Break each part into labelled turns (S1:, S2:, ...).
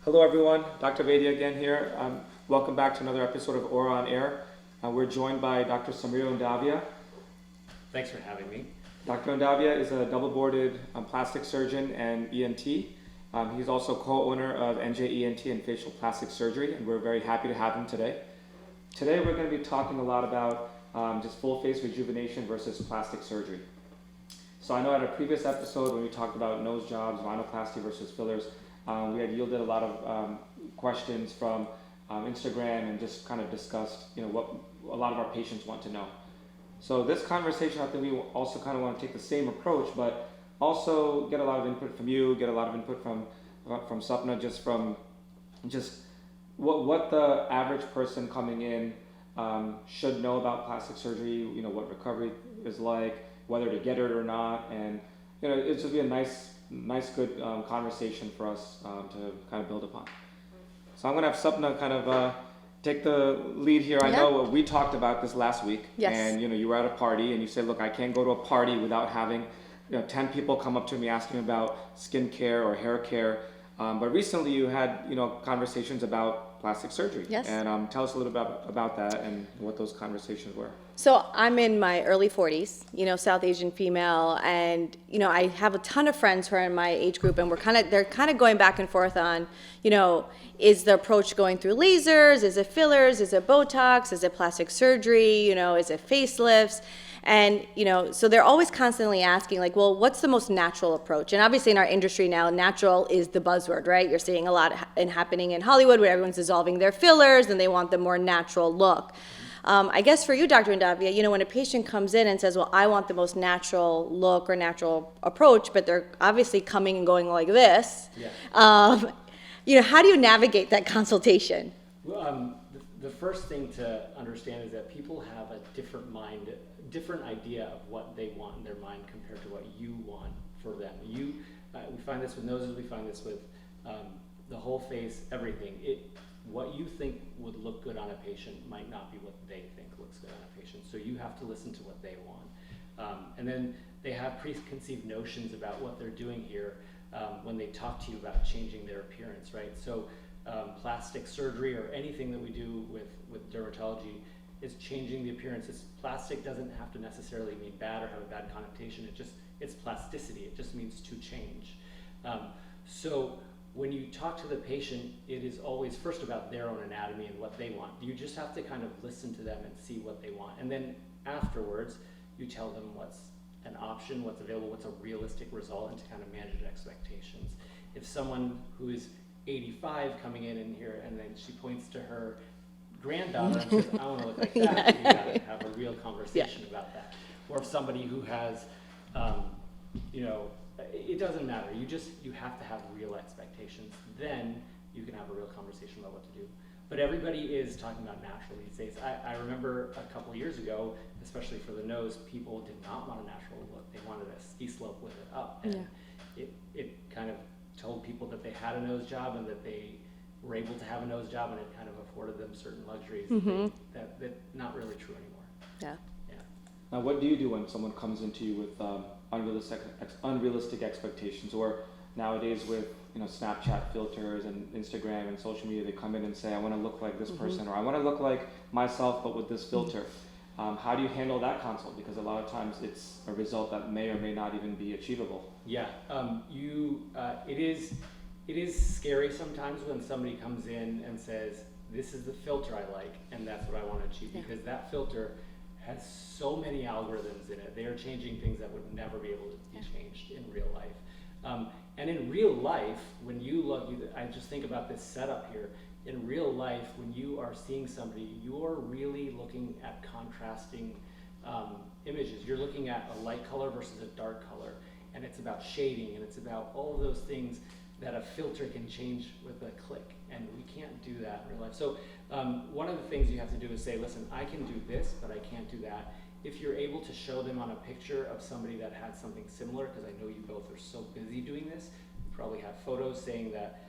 S1: Hello everyone, Dr. Vaidya again here. Welcome back to another episode of Aura on Air. We're joined by Dr. Undavia.
S2: Thanks for having me.
S1: Dr. Undavia is a double-boarded plastic surgeon and ENT. He's also co-owner of NJ ENT and Facial Plastic Surgery, and we're very happy to have him today. Today we're going to be talking a lot about just full face rejuvenation versus plastic surgery. So I know at a previous episode when we talked about nose jobs, rhinoplasty versus fillers, we had yielded a lot of questions from Instagram and just kind of discussed, what a lot of our patients want to know. So this conversation, I think we also kind of want to take the same approach, but also get a lot of input from you, get a lot of input from Sapana, just what the average person coming in should know about plastic surgery. What recovery is like, whether to get it or not, and it should be a nice good conversation for us to kind of build upon. So I'm going to have Sapana kind of take the lead here. I know we talked about this last week, and you were at a party and you said, look, I can't go to a party without having 10 people come up to me asking about skin care or hair care. But recently you had conversations about plastic surgery.
S3: Yes.
S1: And tell us a little bit about that and what those conversations were.
S3: So I'm in my early 40s, South Asian female, and I have a ton of friends who are in my age group, and they're kind of going back and forth on, is the approach going through lasers, is it fillers, is it Botox, is it plastic surgery, is it facelifts? And, so they're always constantly asking, like, well, what's the most natural approach? And obviously in our industry now, natural is the buzzword, right? You're seeing a lot happening in Hollywood where everyone's dissolving their fillers and they want the more natural look. I guess for you, Dr. Undavia, when a patient comes in and says, well, I want the most natural look or natural approach, but they're obviously coming and going like this, how do you navigate that consultation?
S2: Well, the first thing to understand is that people have a different idea of what they want in their mind compared to what you want for them. We find this with noses, we find this with the whole face, everything. What you think would look good on a patient might not be what they think looks good on a patient. So you have to listen to what they want. And then they have preconceived notions about what they're doing here when they talk to you about changing their appearance, right? So plastic surgery or anything that we do with dermatology is changing the appearance. Plastic doesn't have to necessarily mean bad or have a bad connotation. It's plasticity. It just means to change. So when you talk to the patient, it is always first about their own anatomy and what they want. You just have to kind of listen to them and see what they want. And then afterwards, you tell them what's an option, what's available, what's a realistic result, and to kind of manage expectations. If someone who is 85 coming in here and then she points to her granddaughter and says, I want to look like that, you got to have a real conversation about that. Or if somebody who has, it doesn't matter. You have to have real expectations. Then you can have a real conversation about what to do. But everybody is talking about natural these days. I remember a couple years ago, especially for the nose, people did not want a natural look. They wanted a ski slope with it up. And it kind of told people that they had a nose job and that they were able to have a nose job, and it kind of afforded them certain luxuries that not really true anymore.
S3: Yeah.
S1: Now, what do you do when someone comes into you with unrealistic expectations, or nowadays with Snapchat filters and Instagram and social media, they come in and say, I want to look like this person, or I want to look like myself but with this filter. How do you handle that consult? Because a lot of times it's a result that may or may not even be achievable.
S2: Yeah, it is scary sometimes when somebody comes in and says, this is the filter I like and that's what I want to achieve, because that filter has so many algorithms in it. They are changing things that would never be able to be changed in real life. And in real life, when you look, I just think about this setup here. In real life, when you are seeing somebody, you're really looking at contrasting images. You're looking at a light color versus a dark color, and it's about shading, and it's about all of those things that a filter can change with a click, and we can't do that in real life. So one of the things you have to do is say, listen, I can do this, but I can't do that. If you're able to show them on a picture of somebody that had something similar, because I know you both are so busy doing this, you probably have photos saying that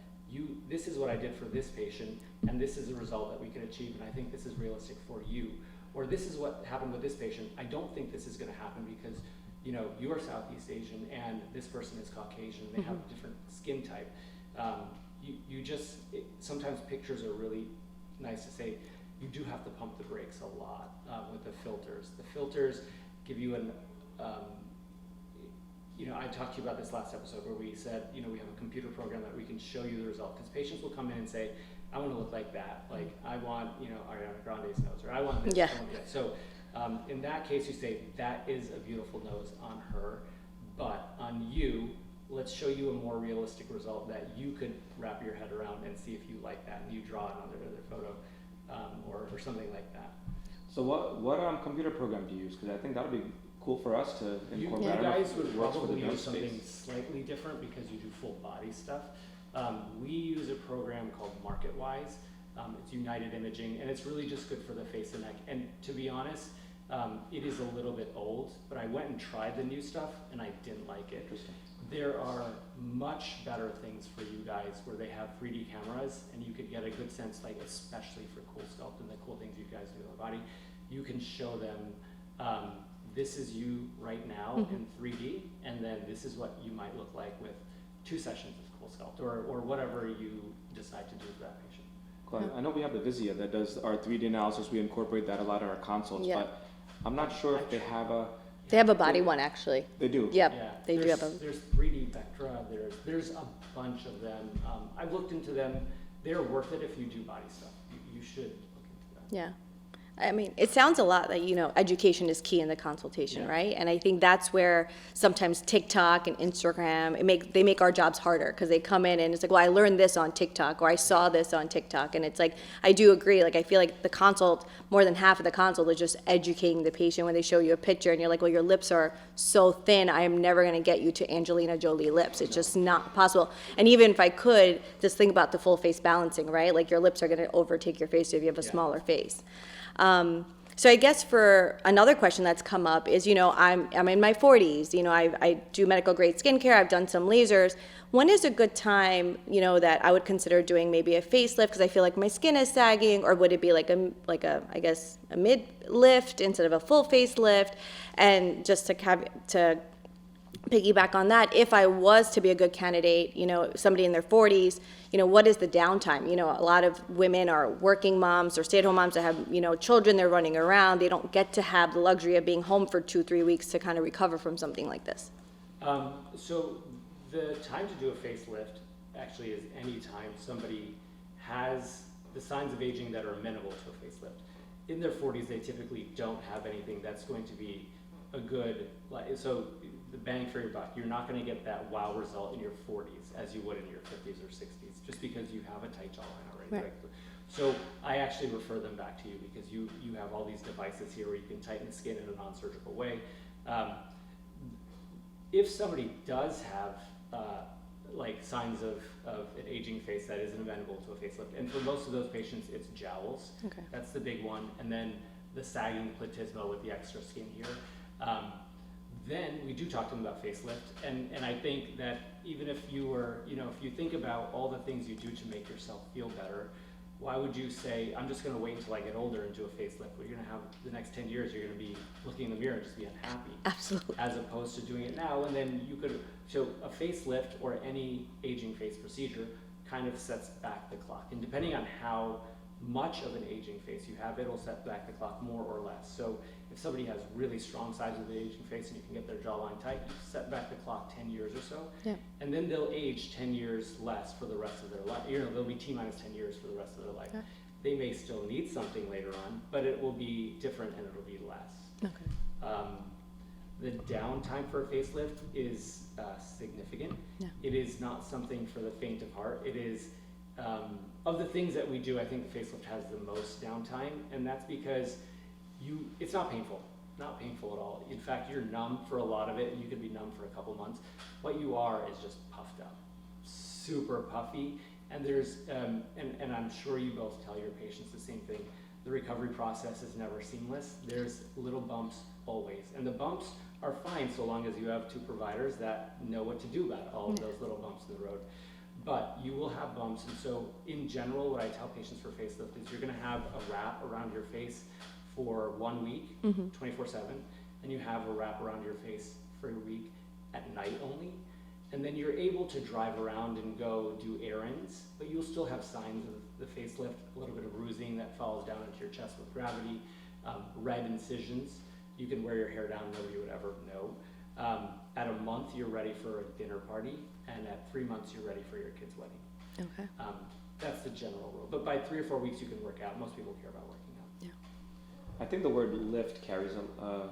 S2: this is what I did for this patient, and this is the result that we can achieve, and I think this is realistic for you. Or this is what happened with this patient. I don't think this is going to happen because you're Southeast Asian and this person is Caucasian. They have a different skin type. sometimes pictures are really nice to say. You do have to pump the brakes a lot with the filters. The filters give you I talked to you about this last episode where we said, we have a computer program that we can show you the result, because patients will come in and say, I want to look like that. Like, I want, Ariana Grande's nose, or I want this.
S3: Yeah.
S2: I want that. So in that case, you say, that is a beautiful nose on her, but on you, let's show you a more realistic result that you could wrap your head around and see if you like that, and you draw it on their photo or something like that.
S1: So what computer program do you use? Because I think that would be cool for us to incorporate.
S2: You guys would
S1: Works with the
S2: probably
S1: nose
S2: use something
S1: space.
S2: slightly different because you do full body stuff. We use a program called MarketWise. It's United Imaging, and it's really just good for the face and neck. And to be honest, it is a little bit old, but I went and tried the new stuff, and I didn't like it.
S1: Interesting.
S2: There are much better things for you guys where they have 3D cameras, and you could get a good sense, like especially for cool sculpt and the cool things you guys do in the body. You can show them this is you right now in 3D, and then this is what you might look like with 2 sessions of cool sculpt, or whatever you decide to do for that patient.
S1: Cool. I know we have the Vaidya that does our 3D analysis. We incorporate that a lot in our consults,
S3: Yeah.
S1: but I'm not sure if they have a.
S3: They have a body one, actually.
S1: They do.
S3: Yep,
S2: Yeah,
S3: they do have a.
S2: There's 3D Vectra. There's a bunch of them. I've looked into them. They're worth it if you do body stuff. You should look into them.
S3: Yeah. I mean, it sounds a lot like, education is key in the consultation,
S2: Yeah.
S3: right? And I think that's where sometimes TikTok and Instagram, they make our jobs harder, because they come in and it's like, well, I learned this on TikTok, or I saw this on TikTok. And it's like, I do agree. Like, I feel like the consult, more than half of the consult is just educating the patient when they show you a picture and you're like, well, your lips are so thin, I am never going to get you to Angelina Jolie lips. It's just not possible. And even if I could, just think about the full face balancing, right? Like, your lips are going to overtake your face if you have a smaller face. So I guess for another question that's come up is, I'm in my 40s, I do medical grade skincare, I've done some lasers. When is a good time, that I would consider doing maybe a facelift because I feel like my skin is sagging, or would it be like I guess a mid lift instead of a full facelift? And just to piggyback on that, if I was to be a good candidate, somebody in their 40s, what is the downtime? A lot of women are working moms or stay-at-home moms that have, children, they're running around. They don't get to have the luxury of being home for 2-3 weeks to kind of recover from something like this.
S2: So the time to do a facelift actually is any time somebody has the signs of aging that are amenable to a facelift. In their 40s, they typically don't have anything that's going to be a good, so the bang for your buck, you're not going to get that wow result in your 40s as you would in your 50s or 60s, just because you have a tight jawline already.
S3: Right.
S2: So I actually refer them back to you because you have all these devices here where you can tighten the skin in a non-surgical way. If somebody does have signs of an aging face that isn't amenable to a facelift, and for most of those patients it's jowls.
S3: Okay.
S2: That's the big one, and then the sagging platysma with the extra skin here. Then we do talk to them about facelift, and I think that even if you were, if you think about all the things you do to make yourself feel better, why would you say, I'm just going to wait until I get older and do a facelift? Well, you're going to have the next 10 years, you're going to be looking in the mirror and just be unhappy.
S3: Absolutely.
S2: As opposed to doing it now, and then you could, so a facelift or any aging face procedure kind of sets back the clock. And depending on how much of an aging face you have, it'll set back the clock more or less. So if somebody has really strong sides of the aging face and you can get their jawline tight, you set back the clock 10 years or so.
S3: Yeah.
S2: And then they'll age 10 years less for the rest of their life. They'll be T-minus 10 years for the rest of their life.
S3: Okay.
S2: They may still need something later on, but it will be different and it'll be less.
S3: Okay.
S2: The downtime for a facelift is significant.
S3: Yeah.
S2: It is not something for the faint of heart. It is, of the things that we do, I think the facelift has the most downtime, and that's because it's not painful. Not painful at all. In fact, you're numb for a lot of it, and you could be numb for a couple months. What you are is just puffed up, super puffy, and there's, and I'm sure you both tell your patients the same thing. The recovery process is never seamless. There's little bumps always, and the bumps are fine so long as you have 2 providers that know what to do about all of those little bumps in the road. But you will have bumps, and so in general, what I tell patients for facelift is you're going to have a wrap around your face for 1 week, 24/7, and you have a wrap around your face for a week at night only, And then you're able to drive around and go do errands, but you'll still have signs of the facelift, a little bit of bruising that falls down into your chest with gravity, red incisions. You can wear your hair down, nobody would ever know. At a month, you're ready for a dinner party, and at 3 months, you're ready for your kid's wedding.
S3: Okay.
S2: That's the general rule. But by 3 or 4 weeks, you can work out. Most people care about working out.
S3: Yeah.
S1: I think the word lift carries a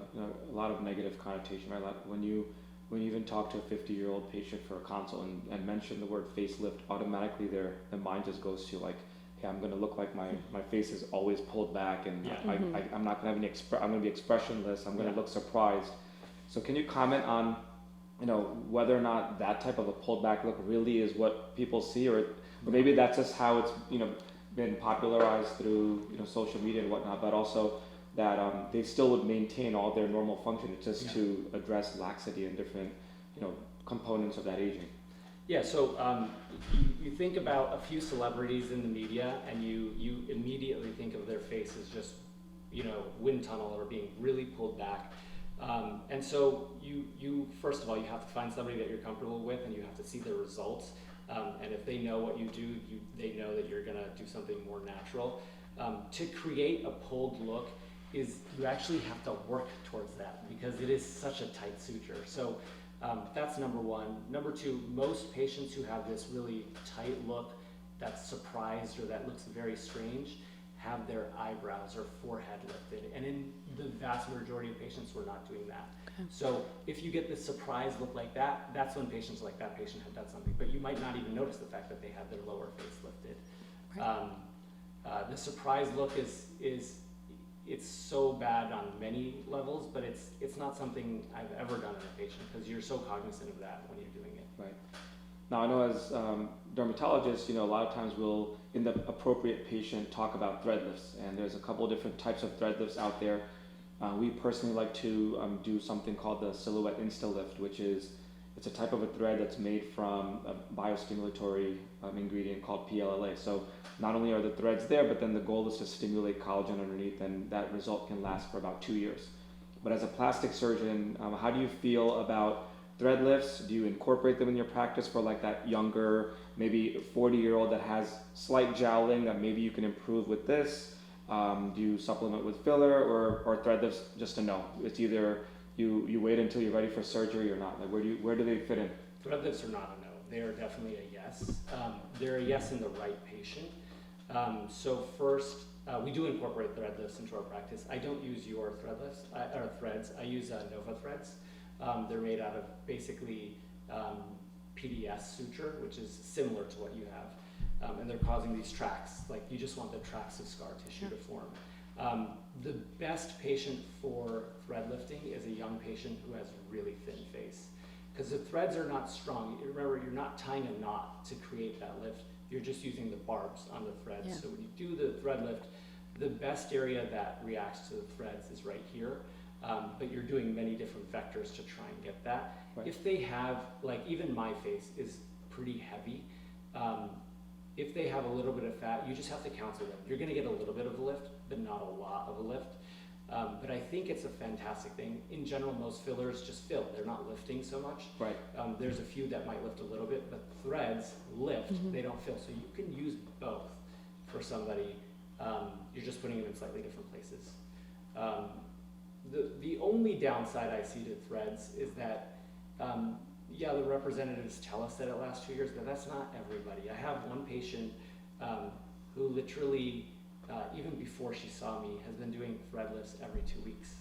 S1: lot of negative connotation, right? Like when you even talk to a 50-year-old patient for a consult and mention the word facelift, automatically their mind just goes to like, hey, I'm going to look like my face is always pulled back, and I'm not going to have I'm going to be expressionless. I'm going to look surprised. So can you comment on, whether or not that type of a pulled back look really is what people see, or maybe that's just how it's been popularized through social media and whatnot, but also that they still would maintain all their normal function. It's just to address laxity and different components of that aging.
S2: Yeah, so you think about a few celebrities in the media, and you immediately think of their face as just wind tunnel or being really pulled back. And so you first of all, you have to find somebody that you're comfortable with, and you have to see the results. And if they know what you do, they know that you're gonna do something more natural. To create a pulled look is you actually have to work towards that, because it is such a tight suture. So that's number one. Number two, most patients who have this really tight look that's surprised or that looks very strange have their eyebrows or forehead lifted. And in the vast majority of patients, we're not doing that. Okay. So if you get this surprise look like that, that's when patients like that patient have done something. But you might not even notice the fact that they had their lower face lifted. Right. The surprise look is it's so bad on many levels, but it's not something I've ever done in a patient, because you're so cognizant of that when you're doing it. Right.
S1: Now I know as dermatologists, a lot of times we'll, in the appropriate patient, talk about thread lifts, and there's a couple of different types of thread lifts out there. We personally like to do something called the silhouette insta lift, which is it's a type of a thread that's made from a biostimulatory ingredient called PLLA. So not only are the threads there, but then the goal is to stimulate collagen underneath, and that result can last for about 2 years. But as a plastic surgeon, how do you feel about thread lifts? Do you incorporate them in your practice for like that younger, maybe 40-year-old that has slight jowling that maybe you can improve with this? Do you supplement with filler, or thread lifts just a no? It's either you wait until you're ready for surgery or not. Like where do they fit in?
S2: Thread lifts are not a no. They are definitely a yes. They're a yes in the right patient. So first, we do incorporate thread lifts into our practice. I don't use your thread lifts or threads. I use Nova threads. They're made out of basically PDS suture, which is similar to what you have. And they're causing these tracts. Like you just want the tracts of scar tissue to form. The best patient for thread lifting is a young patient who has a really thin face, because the threads are not strong. Remember, you're not tying a knot to create that lift. You're just using the barbs on the threads. Yeah. So when you do the thread lift, the best area that reacts to the threads is right here. But you're doing many different vectors to try and get that. Right. If they have, like even my face is pretty heavy. If they have a little bit of fat, you just have to counsel them. You're gonna get a little bit of a lift, but not a lot of a lift. But I think it's a fantastic thing. In general, most fillers just fill. They're not lifting so much. Right. There's a few that might lift a little bit, but threads lift, they don't fill. So you can use both for somebody. You're just putting them in slightly different places. The only downside I see to threads is that, the representatives tell us that it lasts 2 years, but that's not everybody. I have one patient who literally, even before she saw me, has been doing thread lifts every 2 weeks.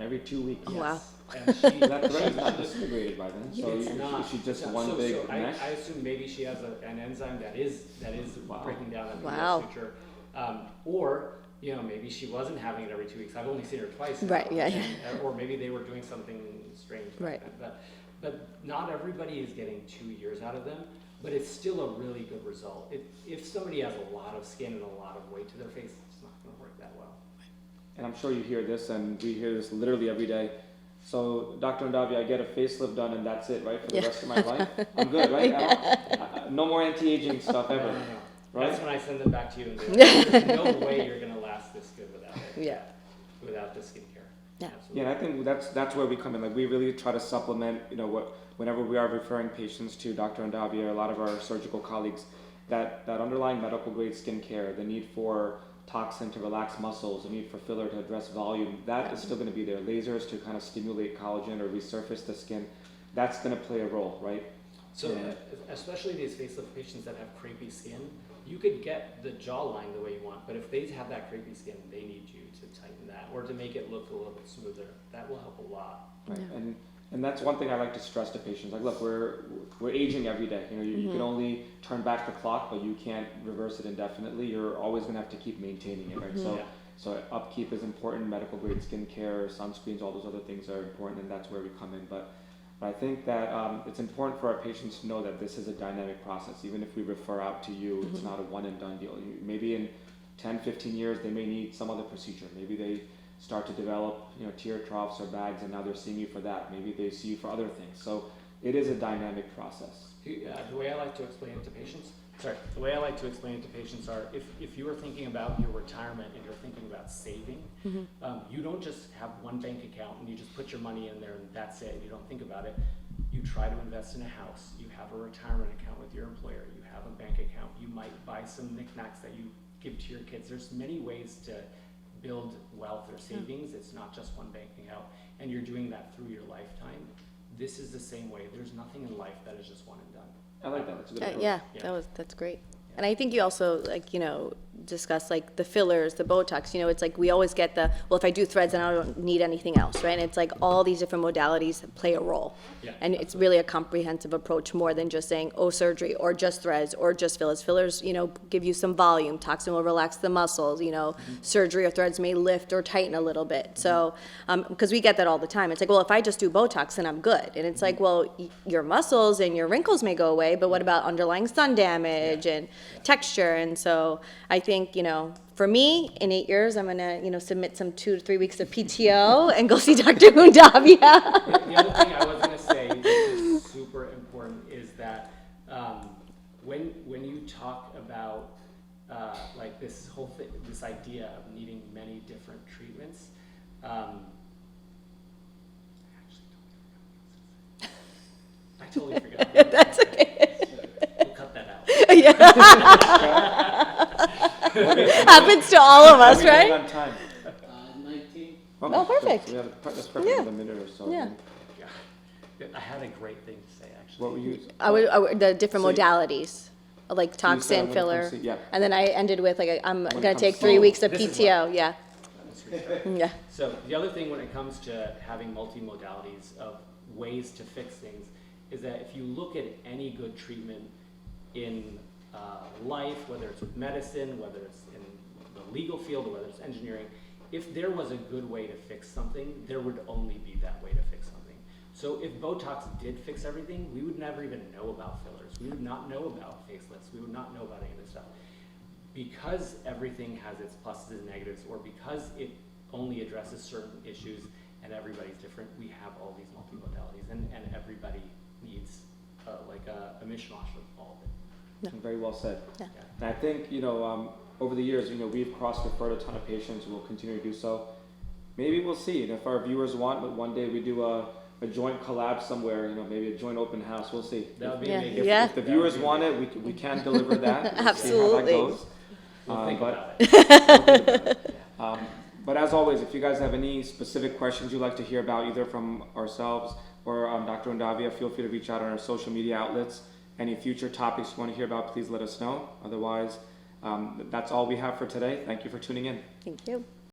S1: Every 2 weeks?
S3: Oh,
S2: yes.
S3: wow.
S2: And she,
S1: that thread is not disintegrated by then, so
S2: it's not.
S1: She's just
S2: So
S1: big mesh?
S2: I assume maybe she has an enzyme that is
S1: Wow.
S2: breaking down that
S3: Wow.
S2: suture. Or, maybe she wasn't having it every 2 weeks. I've only seen her twice.
S3: Right, yeah.
S2: Or maybe they were doing something strange.
S3: Right.
S2: But not everybody is getting 2 years out of them, but it's still a really good result. If somebody has a lot of skin and a lot of weight to their face, it's not going to work that well.
S1: And I'm sure you hear this, and we hear this literally every day. So, Dr. Undavia, I get a facelift done and that's it, right, for the rest of my life? I'm good, right? No more anti-aging stuff ever.
S2: No.
S1: Right?
S2: That's when I send them back to you and say, there's no way you're going to last this good without it.
S3: Yeah.
S2: Without the skincare.
S3: Yeah.
S2: Absolutely.
S1: Yeah, I think that's where we come in. Like we really try to supplement, whenever we are referring patients to Dr. Undavia, a lot of our surgical colleagues, that underlying medical grade skincare, the need for toxin to relax muscles, the need for filler to address volume, that is still going to be there. Lasers to kind of stimulate collagen or resurface the skin, that's going to play a role, right?
S2: So especially these facelift patients that have crepey skin, you could get the jawline the way you want, but if they have that crepey skin, they need you to tighten that or to make it look a little bit smoother. That will help a lot.
S1: Right. And that's one thing I like to stress to patients. Like, look, we're aging every day. You can only turn back the clock, but you can't reverse it indefinitely. You're always going to have to keep maintaining it, right? So upkeep is important. Medical grade skincare, sunscreens, all those other things are important, and that's where we come in. But I think that it's important for our patients to know that this is a dynamic process. Even if we refer out to you, it's not a one and done deal. Maybe in 10, 15 years, they may need some other procedure. Maybe they start to develop, tear troughs or bags, and now they're seeing you for that. Maybe they see you for other things. So it is a dynamic process.
S2: The way I like to explain it to patients, are if you are thinking about your retirement and you're thinking about saving, you don't just have one bank account and you just put your money in there and that's it. You don't think about it. You try to invest in a house. You have a retirement account with your employer. You have a bank account. You might buy some knickknacks that you give to your kids. There's many ways to build wealth or savings. It's not just one bank account, and you're doing that through your lifetime. This is the same way. There's nothing in life that is just one and done.
S1: I like that. That's a good approach.
S3: Yeah, that's great. And I think you also discuss like the fillers, the Botox, it's like we always get if I do threads then I don't need anything else, right? And it's like all these different modalities play a role.
S2: Yeah,
S3: and it's really a comprehensive approach more than just saying, surgery or just threads or just fillers. Fillers, give you some volume. Toxin will relax the muscles, surgery or threads may lift or tighten a little bit. So, because we get that all the time. It's like, well, if I just do Botox, then I'm good. And it's like, well, your muscles and your wrinkles may go away, but what about underlying sun damage and texture? And so I think, for me, in 8 years, I'm going to, submit some 2 to 3 weeks of PTO and go see Dr. Undavia.
S2: The other thing I was going to say, which is super important, is that when you talk about like this whole thing, this idea of needing many different treatments, I totally forgot.
S3: That's okay.
S2: We'll cut that out.
S3: Happens to all of us,
S1: How are we doing
S3: right?
S1: on time?
S2: 19.
S3: Oh, perfect.
S1: So that's perfect.
S3: Yeah.
S1: In a minute or so.
S3: Yeah.
S2: I had a great thing to say, actually.
S1: What were you?
S3: The different
S1: So you-
S3: modalities, like
S1: I'm
S3: toxin,
S1: gonna
S3: filler.
S1: come see- yeah.
S3: And then I ended with I'm
S1: it
S3: going to
S1: comes
S3: take
S1: to-
S3: 3 weeks of
S2: This is
S3: PTO. Yeah. Yeah.
S2: So the other thing when it comes to having multi-modalities of ways to fix things is that if you look at any good treatment in life, whether it's with medicine, whether it's in the legal field, or whether it's engineering, if there was a good way to fix something, there would only be that way to fix something. So if Botox did fix everything, we would never even know about fillers. We would not know about facelifts. We would not know about any of this stuff. Because everything has its pluses and negatives, or because it only addresses certain issues and everybody's different, we have all these multimodalities, and everybody needs like a mishmash of all of it.
S1: Very well said.
S3: Yeah.
S1: And I think, over the years, we've cross-referred a ton of patients and we'll continue to do so. Maybe we'll see. And if our viewers want, but one day we do a joint collab somewhere, maybe a joint open house, we'll see.
S2: That would be
S3: Yeah.
S2: amazing.
S3: Yeah.
S1: If the viewers want it, we can deliver that. We'll
S3: Absolutely.
S1: see how that goes.
S2: We'll think
S1: but-
S2: about it.
S1: But as always, if you guys have any specific questions you'd like to hear about, either from ourselves or Dr. Undavia, feel free to reach out on our social media outlets. Any future topics you want to hear about, please let us know. Otherwise, that's all we have for today. Thank you for tuning in.
S3: Thank you.